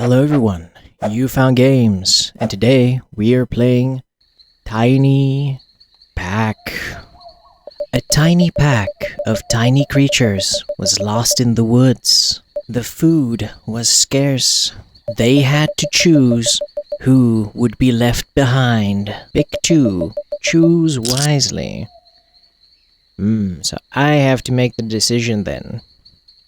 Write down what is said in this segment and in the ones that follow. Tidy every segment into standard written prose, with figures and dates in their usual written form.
Hello everyone, you found games, and today we are playing Tiny Pack. A tiny pack of tiny creatures was lost in the woods. The food was scarce. They had to choose who would be left behind. Pick two. Choose wisely. So I have to make the decision then.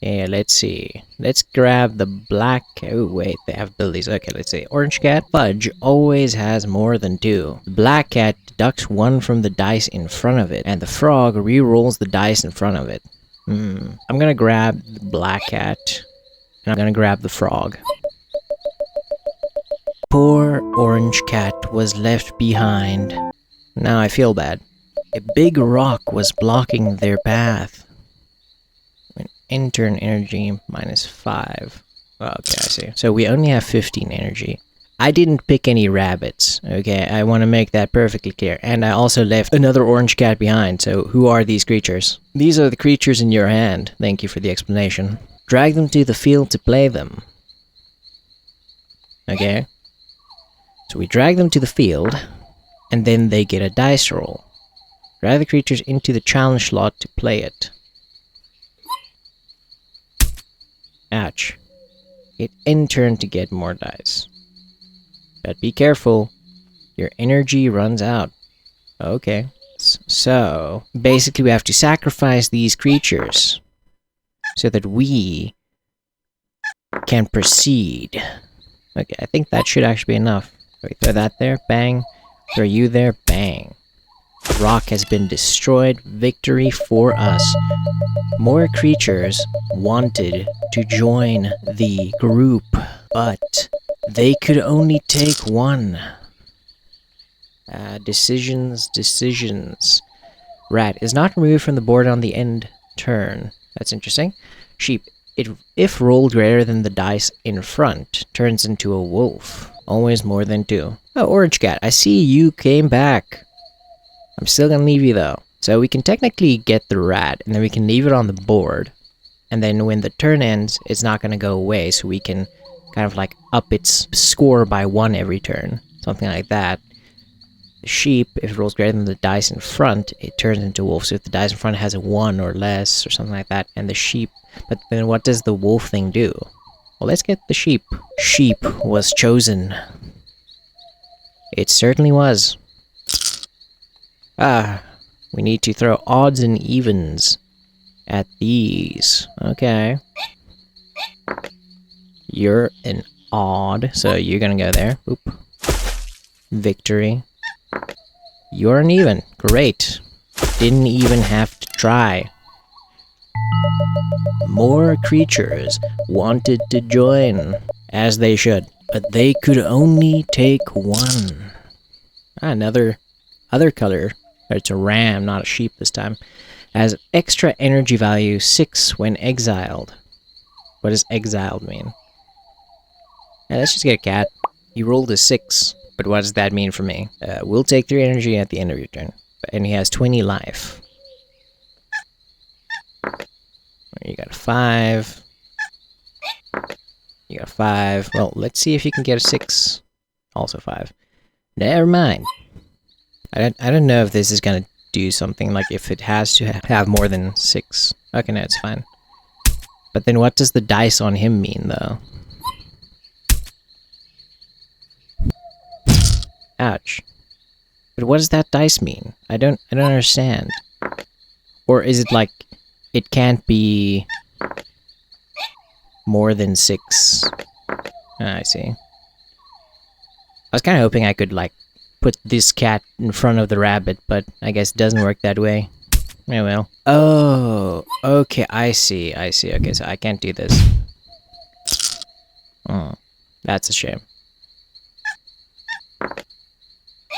Yeah, let's see. Let's grab the black... Oh, wait, they have abilities. Okay, let's see. Orange cat. Fudge always has more than two. The black cat deducts one from the dice in front of it, and the frog re-rolls the dice in front of it. I'm gonna grab the black cat, and I'm gonna grab the frog. Poor orange cat was left behind. Now I feel bad. A big rock was blocking their path. Intern energy -5. Okay, I see. So we only have 15 energy. I didn't pick any rabbits, okay? I want to make that perfectly clear. And I also left another orange cat behind, so who are these creatures? These are the creatures in your hand. Thank you for the explanation. Drag them to the field to play them. Okay. So we drag them to the field, and then they get a dice roll. Drag the creatures into the challenge slot to play it. Ouch. It in turn to get more dice. But be careful. Your energy runs out. Okay. So, basically we have to sacrifice these creatures so that we can proceed. Okay, I think that should actually be enough. We throw that there, bang. Throw you there, bang. Rock has been destroyed. Victory for us. More creatures wanted to join the group, but they could only take one. Decisions. Rat is not removed from the board on the end turn. That's interesting. Sheep, if rolled greater than the dice in front, turns into a wolf. Always more than two. Oh, orange cat, I see you came back. I'm still gonna leave you though. So we can technically get the rat, and then we can leave it on the board. And then when the turn ends, it's not gonna go away, so we can kind of like up its score by 1 every turn. Something like that. The sheep, if it rolls greater than the dice in front, it turns into a wolf. So if the dice in front has a 1 or less, or something like that, and the sheep... But then what does the wolf thing do? Well, let's get the sheep. Sheep was chosen. It certainly was. We need to throw odds and evens at these. Okay. You're an odd, so you're gonna go there. Oop. Victory. You're an even. Great. Didn't even have to try. More creatures wanted to join, as they should, but they could only take one. Another other color. It's a ram, not a sheep this time. Has extra energy value 6 when exiled. What does exiled mean? Yeah, let's just get a cat. He rolled a 6, but what does that mean for me? We'll take 3 energy at the end of your turn. And he has 20 life. You got a 5. You got a 5. Well, let's see if you can get a 6. Also 5. Never mind. I don't know if this is gonna do something, like if it has to have more than 6. Okay, no, it's fine. But then what does the dice on him mean, though? Ouch. But what does that dice mean? I don't understand. Or is it like, it can't be more than 6? I see. I was kind of hoping I could, like, put this cat in front of the rabbit, but I guess it doesn't work that way. Oh well. Oh, okay, I see. Okay, so I can't do this. Oh, that's a shame.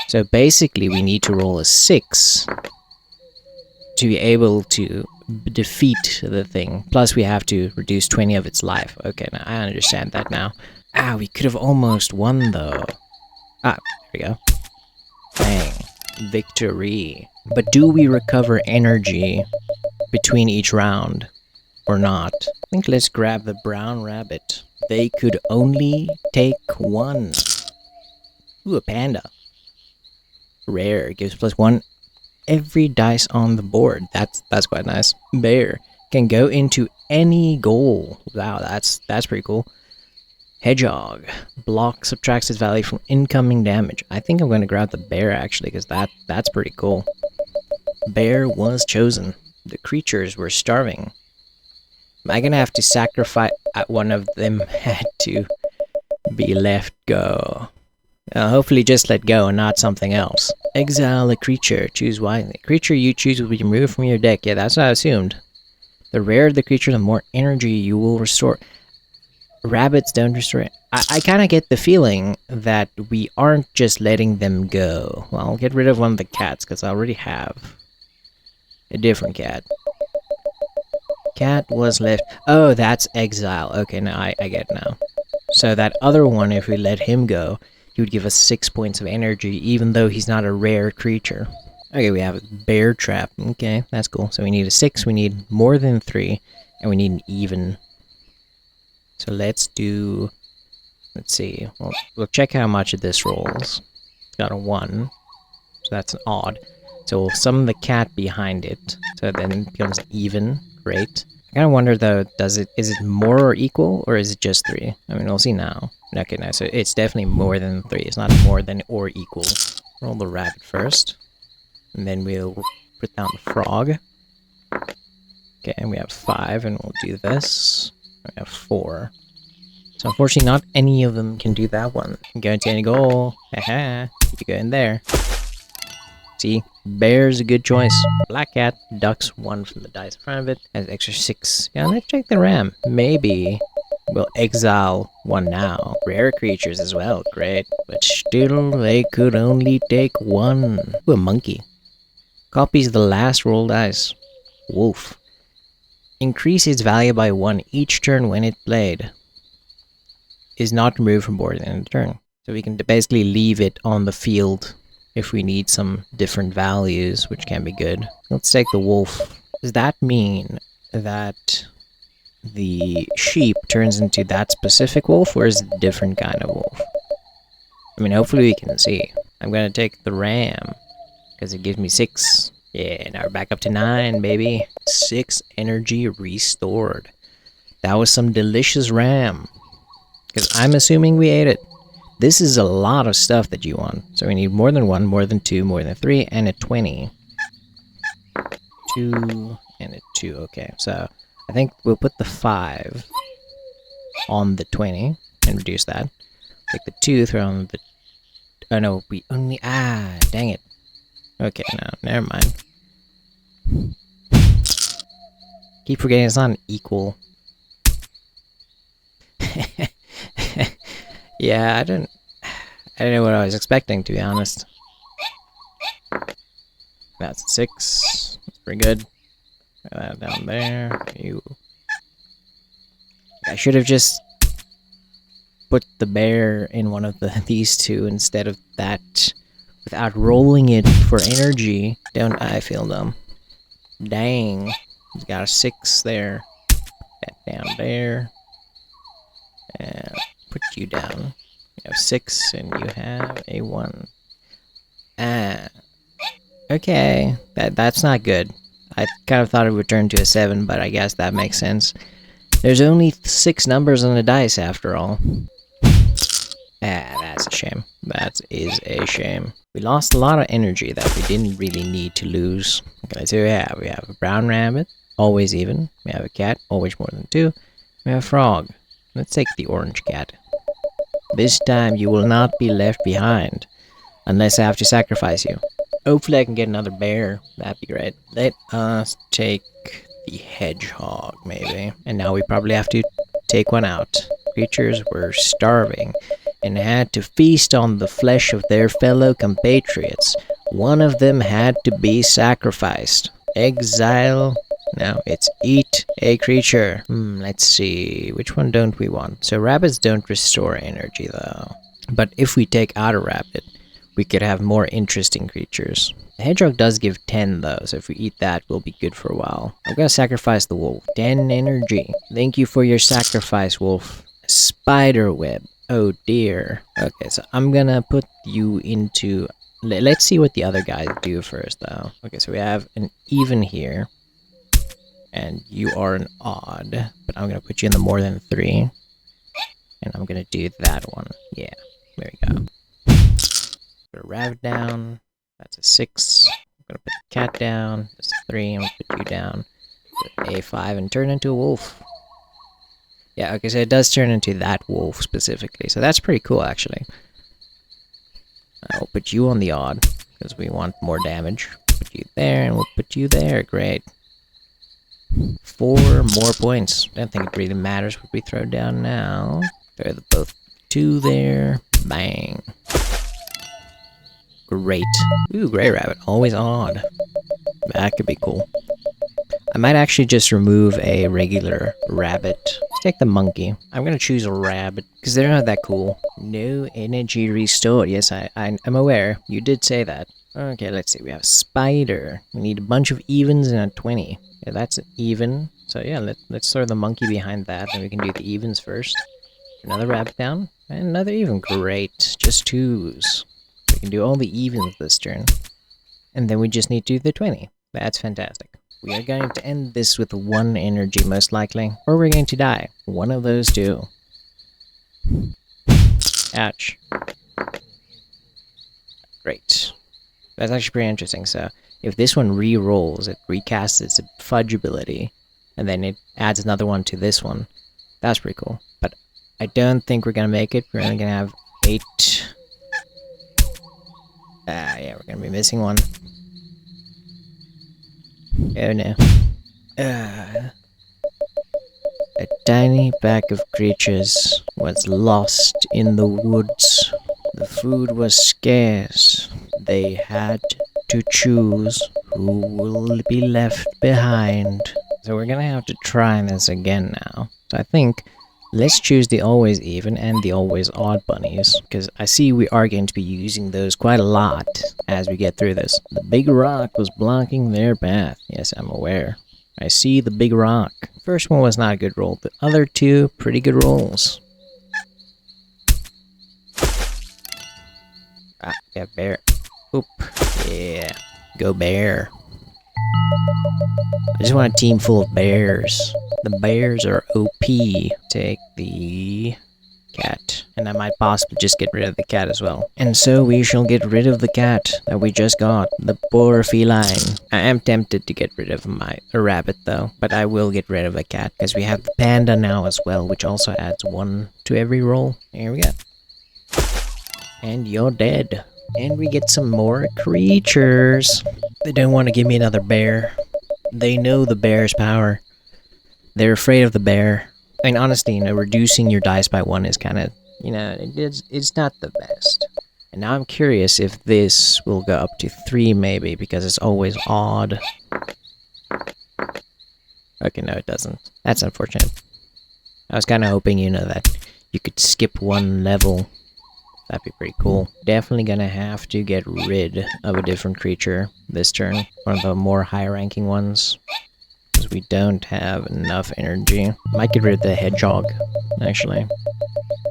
So basically we need to roll a 6 to be able to defeat the thing. Plus we have to reduce 20 of its life. Okay, now I understand that now. We could have almost won though. There we go. Bang. Victory. But do we recover energy between each round? Or not? I think let's grab the brown rabbit. they could only take one. Ooh, a panda. Rare, gives +1 every dice on the board. That's quite nice. Bear can go into any goal. Wow, that's pretty cool. Hedgehog. Block subtracts its value from incoming damage. I think I'm going to grab the bear actually, because that's pretty cool. Bear was chosen. The creatures were starving. Am I going to have to sacrifice... one of them had to be left go. Hopefully just let go and not something else. Exile a creature. Choose wisely. Creature you choose will be removed from your deck. Yeah, that's what I assumed. The rarer the creature, the more energy you will restore. Rabbits don't restore it. I kind of get the feeling that we aren't just letting them go. Well, I'll get rid of one of the cats because I already have a different cat. Cat was left. Oh, that's exile. Okay, now I get it now. So that other one, if we let him go, he would give us 6 points of energy, even though he's not a rare creature. Okay, we have a bear trap. Okay, that's cool. So we need a 6, we need more than 3, and we need an even. So let's do... Let's see. We'll check how much of this rolls. It's got a 1, so that's an odd. So we'll summon the cat behind it, so then it becomes even. Great. I kind of wonder though, is it more or equal, or is it just 3? I mean, we'll see now. Okay, nice. So it's definitely more than 3. It's not more than or equal. Roll the rabbit first, and then we'll put down the frog. Okay, and we have 5, and we'll do this. We have 4. So unfortunately, not any of them can do that one. Go into any goal. Haha. You go in there. See, bear's a good choice. Black cat ducks 1 from the dice in front of it. Has extra 6. Yeah, let's check the ram. Maybe we'll exile 1 now. Rare creatures as well. Great. But still, they could only take 1. Ooh, a monkey. Copies the last roll dice. Wolf. Increase its value by 1 each turn when it played. Is not removed from board in a turn. So we can basically leave it on the field if we need some different values, which can be good. Let's take the wolf. Does that mean that the sheep turns into that specific wolf, or is it a different kind of wolf? I mean, hopefully we can see. I'm gonna take the ram, because it gives me 6. Yeah, now we're back up to 9, baby. 6 energy restored. That was some delicious ram. Because I'm assuming we ate it. This is a lot of stuff that you want. So we need more than 1, more than 2, more than 3, and a 20. 2 and a 2. Okay, so I think we'll put the 5 on the 20 and reduce that. Take the 2, throw on the... Oh no, we only... Ah, dang it. Okay, no, never mind. Keep forgetting it's not an equal. Yeah, I didn't know what I was expecting, to be honest. That's 6. That's pretty good. Put that down there. I should have just put the bear in one of these two instead of that, without rolling it for energy. Don't I feel dumb? Dang. He's got a 6 there. That down there. And put you down. You have 6 and you have a 1. Ah. Okay. That's not good. I kind of thought it would turn to a 7, but I guess that makes sense. There's only 6 numbers on the dice after all. Ah, that's a shame. That is a shame. We lost a lot of energy that we didn't really need to lose. Okay, so we have a brown rabbit, always even. We have a cat, always more than 2. We have a frog. Let's take the orange cat. This time you will not be left behind, unless I have to sacrifice you. Hopefully I can get another bear. That'd be great. Let us take the hedgehog, maybe. And now we probably have to take one out. Creatures were starving and had to feast on the flesh of their fellow compatriots. One of them had to be sacrificed. Exile. No, it's eat a creature. Let's see. Which one don't we want? So rabbits don't restore energy, though. But if we take out a rabbit, we could have more interesting creatures. The hedgehog does give 10, though, so if we eat that, we'll be good for a while. I'm gonna sacrifice the wolf. 10 energy. Thank you for your sacrifice, wolf. Spider web. Oh dear. Okay, so I'm gonna put you into... Let's see what the other guys do first, though. Okay, so we have an even here. And you are an odd. But I'm gonna put you in the more than 3. And I'm gonna do that one. Yeah, there we go. Put a rabbit down. That's a 6. I'm gonna put the cat down. That's a 3. I'm gonna put you down. Put A5 and turn into a wolf. Yeah, okay, so it does turn into that wolf specifically. So that's pretty cool, actually. We'll put you on the odd, because we want more damage. Put you there, and we'll put you there. Great. 4 more points. I don't think it really matters what we throw down now. Throw the both 2 there. Bang. Great. Ooh, gray rabbit. Always odd. That could be cool. I might actually just remove a regular rabbit. Let's take the monkey. I'm gonna choose a rabbit because they're not that cool. No energy restored. Yes, I'm aware. You did say that. Okay, let's see. We have spider. We need a bunch of evens and a 20. Yeah, that's an even. So yeah, let's throw the monkey behind that, and we can do the evens first. Another rabbit down, and another even. Great. Just 2s. We can do all the evens this turn. And then we just need to do the 20. That's fantastic. We are going to end this with 1 energy, most likely. Or we're going to die. One of those 2. Ouch. Great. That's actually pretty interesting. So, if this one re-rolls, it recasts its fudge ability, and then it adds another one to this one. That's pretty cool. But I don't think we're going to make it. We're only going to have 8. Yeah, we're going to be missing 1. Oh no. A tiny pack of creatures was lost in the woods. The food was scarce. They had to choose who will be left behind. So we're gonna have to try this again now. So I think let's choose the always even and the always odd bunnies, because I see we are going to be using those quite a lot as we get through this. The big rock was blocking their path. Yes, I'm aware. I see the big rock. First one was not a good roll. The other 2, pretty good rolls. Ah, yeah, bear. Oop. Yeah. Go bear. I just want a team full of bears. The bears are OP. Take the cat. And I might possibly just get rid of the cat as well. And so we shall get rid of the cat that we just got. The poor feline. I am tempted to get rid of a rabbit though. But I will get rid of a cat. Because we have the panda now as well. Which also adds 1 to every roll. Here we go. And you're dead. And we get some more creatures. They don't want to give me another bear. They know the bear's power. They're afraid of the bear. I mean, honestly, reducing your dice by 1 is kind of, it's not the best. And now I'm curious if this will go up to 3 maybe, because it's always odd. Okay, no, it doesn't. That's unfortunate. I was kind of hoping, that you could skip 1 level. That'd be pretty cool. Definitely gonna have to get rid of a different creature this turn. One of the more high-ranking ones. Because we don't have enough energy. Might get rid of the hedgehog, actually.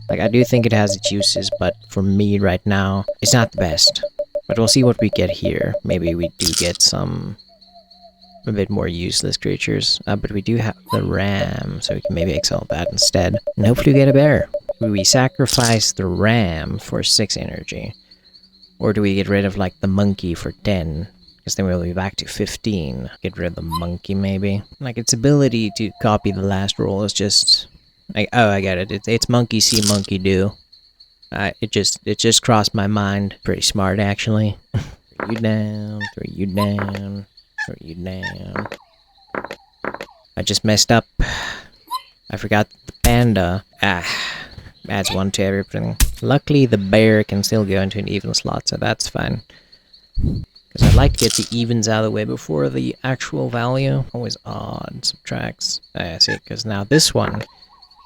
Like, I do think it has its uses, but for me right now, it's not the best. But we'll see what we get here. Maybe we do get some... a bit more useless creatures. But we do have the ram, so we can maybe excel that instead. And hopefully we get a bear. Do we sacrifice the ram for 6 energy? Or do we get rid of, like, the monkey for 10? Because then we'll be back to 15. Get rid of the monkey, maybe. Like, its ability to copy the last roll is just... like, oh, I get it. It's monkey see, monkey do. It just crossed my mind. Pretty smart, actually. Throw you down, throw you down, throw you down. I just messed up. I forgot the panda. Adds 1 to everything. Luckily, the bear can still go into an even slot, so that's fine. Because I'd like to get the evens out of the way before the actual value. Always odd, subtracts. I see, because now this one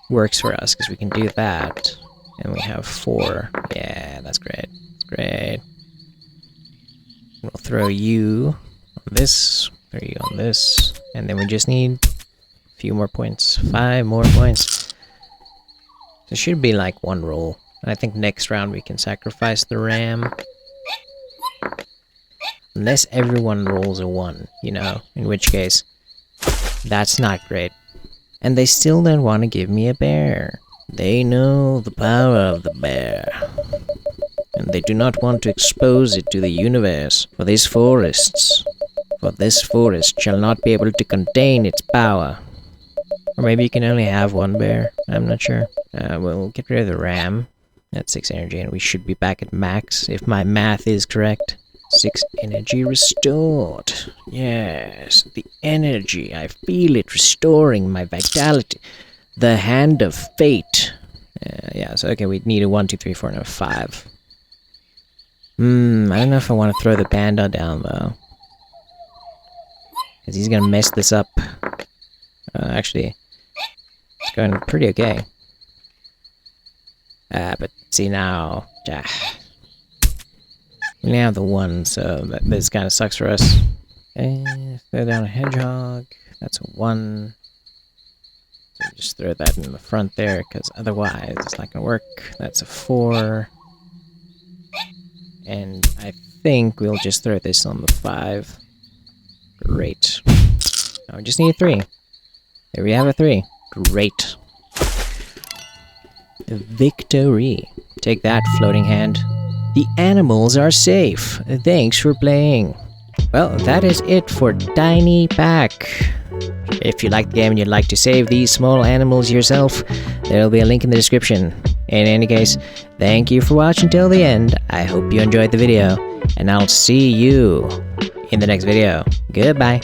works for us, because we can do that. And we have 4. Yeah, that's great. That's great. We'll throw you on this, throw you on this, and then we just need a few more points. 5 more points. There should be like one roll. I think next round we can sacrifice the ram. Unless everyone rolls a 1, you know, in which case, that's not great. And they still don't want to give me a bear. They know the power of the bear. And they do not want to expose it to the universe, for this forest shall not be able to contain its power. Or maybe you can only have one bear, I'm not sure. We'll get rid of the ram. That's 6 energy, and we should be back at max, if my math is correct. 6 energy restored. Yes, the energy. I feel it restoring my vitality. The hand of fate. Yeah, so okay, we need a 1, 2, 3, 4, and a 5. I don't know if I want to throw the panda down, though. Because he's going to mess this up. Actually, it's going pretty okay. But see now... we now have the 1, so this kind of sucks for us. Okay, throw down a hedgehog. That's a 1. So just throw that in the front there, because otherwise it's not going to work. That's a 4. And I think we'll just throw this on the 5. Great. Now we just need a 3. There we have a 3. Great. Victory. Take that, floating hand. The animals are safe. Thanks for playing. Well, that is it for Tiny Pack. If you like the game and you'd like to save these small animals yourself, there'll be a link in the description. In any case, thank you for watching till the end. I hope you enjoyed the video, and I'll see you in the next video. Goodbye.